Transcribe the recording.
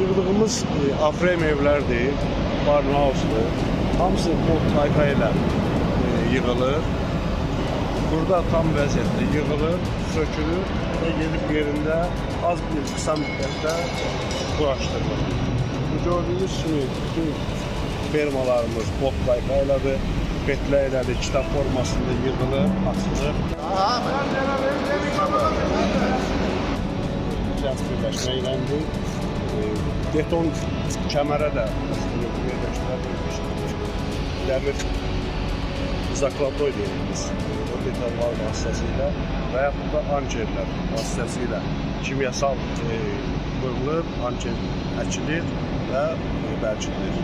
yığdığımız afrem evlərdir, barnhausdur. Hamısı bu tayfa ilə yığılır. Burada tam vəziyyətdə yığılır, sökülür və gedib yerində az bir qısa müddətdə quraşdırılır. Bu gördüyünüz kimi bütün fermalarımız bot tayfa ilədir, petlə ilədir, kitab formasında yığılır, açılır. Birləşmə iləndir. Beton kəmərə də yerləşdirilmiş. Dəmir zaklatoy deyirik biz. O detallar vasitəsilə və yaxud da ankerlər vasitəsilə kimyasal qırılır, anker əkilir və bərkilir.